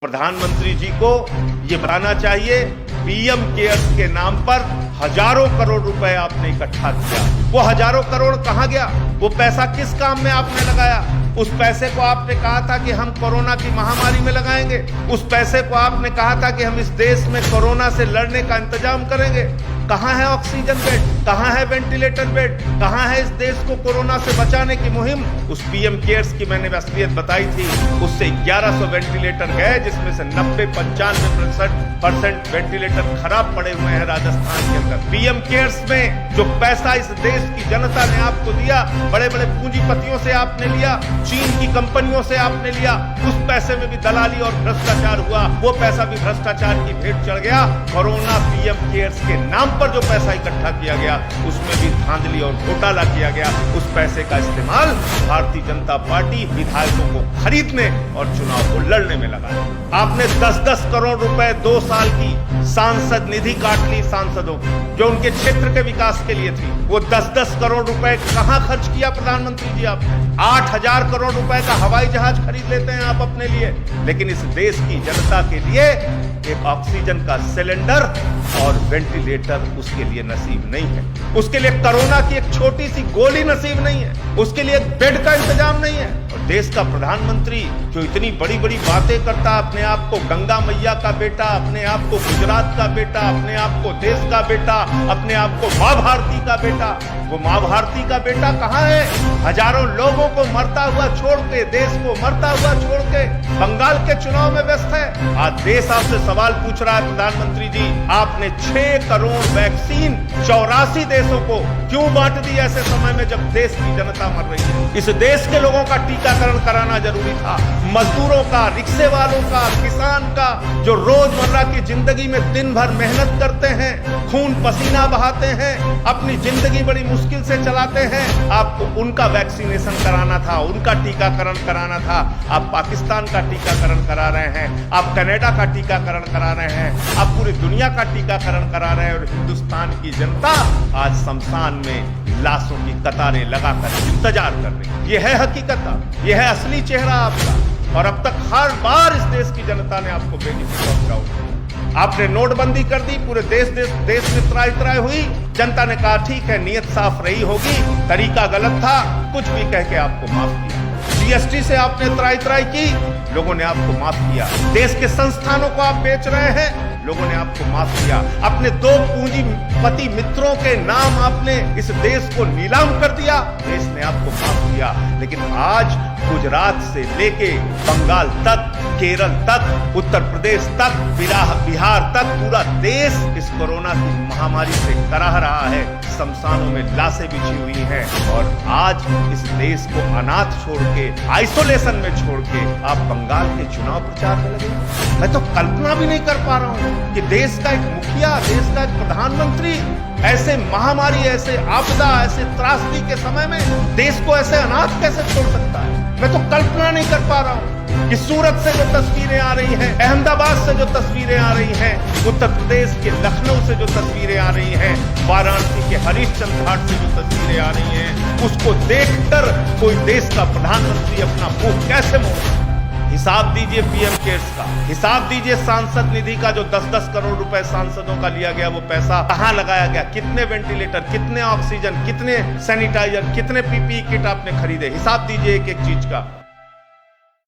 प्रधानमंत्री जी को ये बताना चाहिए, पीएम केयर्स के नाम पर हजारों करोड़ रुपए आपने इकट्ठा किया। वो हजारों करोड़ कहां गया? वो पैसा किस काम में आपने लगाया? उस पैसे को आपने कहा था कि हम कोरोना की महामारी में लगाएंगे। उस पैसे को आपने कहा था कि हम इस देश में कोरोना से लड़ने का इंतजाम करेंगे। कहां है ऑक्सीजन बेड? कहां है वेंटिलेटर बेड? कहां है इस देश को कोरोना से बचाने की मुहिम? उस पीएम केयर्स की मैंने असलियत बताई थी, उससे 1100 वेंटिलेटर गए, जिसमें से 90-95% वेंटिलेटर खराब पड़े हुए हैं राजस्थान के अंदर। पीएम केयर्स में जो पैसा इस देश की जनता ने आपको दिया, बड़े बड़े पूंजीपतियों से आपने लिया, चीन की कंपनियों से आपने लिया, उस पैसे में भी दलाली और भ्रष्टाचार हुआ। वो पैसा भी भ्रष्टाचार की भेंट चढ़ गया। कोरोना पीएम केयर्स के नाम पर जो पैसा इकट्ठा किया गया, उसमें भी धांधली और घोटाला किया गया। उस पैसे का इस्तेमाल भारतीय जनता पार्टी विधायकों को खरीदने और चुनाव को लड़ने में लगाया। आपने 10-10 करोड़ रुपए 2 साल की सांसद निधि काट ली सांसदों की, जो उनके क्षेत्र के विकास के लिए थी। वो 10-10 करोड़ रुपए कहां खर्च किया प्रधानमंत्री जी आपने? 8000 करोड़ रुपए का हवाई जहाज खरीद लेते हैं आप अपने लिए, लेकिन इस देश की जनता के लिए एक ऑक्सीजन का सिलेंडर और वेंटिलेटर उसके लिए नसीब नहीं है। उसके लिए कोरोना की एक छोटी सी गोली नसीब नहीं है। उसके लिए एक बेड का इंतजाम नहीं है। और देश का प्रधानमंत्री जो इतनी बड़ी बड़ी बातें करता, अपने आप को गंगा मैया का बेटा, अपने आप को गुजरात का बेटा, अपने आप को देश का बेटा, अपने आप को मां भारती का बेटा, वो मां भारती का बेटा कहां है? हजारों लोगों को मरता हुआ छोड़ के, देश को मरता हुआ छोड़ के बंगाल के चुनाव में व्यस्त है। आज देश आपसे सवाल पूछ रहा है, प्रधानमंत्री जी, आपने 6 करोड़ वैक्सीन 84 देशों को क्यों बांट दी ऐसे समय में जब देश की जनता मर रही है? इस देश के लोगों का टीकाकरण कराना जरूरी था। मजदूरों का, रिक्शे वालों का, किसान का, जो रोजमर्रा की जिंदगी में दिन भर मेहनत करते हैं, खून पसीना बहाते हैं, अपनी जिंदगी बड़ी मुश्किल से चलाते हैं, आपको उनका वैक्सीनेशन कराना था, उनका टीकाकरण कराना था। आप पाकिस्तान का टीकाकरण करा रहे हैं, आप कनाडा का टीकाकरण करा रहे हैं, आप पूरी दुनिया का टीकाकरण करा रहे हैं, और हिंदुस्तान की जनता आज शमशान में लाशों की कतारें लगाकर इंतजार कर रही है। यह है हकीकत, यह है असली चेहरा आपका। और अब तक हर बार इस देश की जनता ने आपको बेनिफिट ऑफ डाउट दिया। आपने नोटबंदी कर दी, पूरे देश में त्राई हुई। जनता ने कहा ठीक है, नीयत साफ रही होगी, तरीका गलत था, कुछ भी कह के आपको माफ किया। जीएसटी से आपने त्राई की, लोगों ने आपको माफ किया। देश के संस्थानों को आप बेच रहे हैं, लोगों ने आपको माफ किया। अपने 2 पूंजीपति मित्रों के नाम आपने इस देश को नीलाम कर दिया, देश ने आपको माफ किया। लेकिन आज गुजरात से लेके बंगाल तक, केरल तक, उत्तर प्रदेश तक, बिहार तक पूरा देश इस कोरोना की महामारी से कराह रहा है। शमशानों में लाशें बिछी हुई हैं, और आज इस देश को अनाथ छोड़ के, आइसोलेशन में छोड़ के आप बंगाल के चुनाव प्रचार में लगे। मैं तो कल्पना भी नहीं कर पा रहा हूं कि देश का एक मुखिया, देश का एक प्रधानमंत्री ऐसे महामारी, ऐसे आपदा, ऐसे त्रासदी के समय में देश को ऐसे अनाथ कैसे छोड़ सकता है। मैं तो कल्पना नहीं कर पा रहा हूं कि सूरत से जो तस्वीरें आ रही हैं, अहमदाबाद से जो तस्वीरें आ रही हैं, उत्तर प्रदेश के लखनऊ से जो तस्वीरें आ रही हैं, वाराणसी के हरिश्चंद्र घाट से जो तस्वीरें आ रही हैं, उसको देखकर कोई देश का प्रधानमंत्री अपना मुंह कैसे मोड़े? हिसाब दीजिए पीएम केयर्स का, हिसाब दीजिए सांसद निधि का, जो 10-10 करोड़ रुपए सांसदों का लिया गया, वो पैसा कहां लगाया गया? कितने वेंटिलेटर, कितने ऑक्सीजन, कितने सैनिटाइजर, कितने पीपीई किट आपने खरीदे? हिसाब दीजिए एक एक चीज का।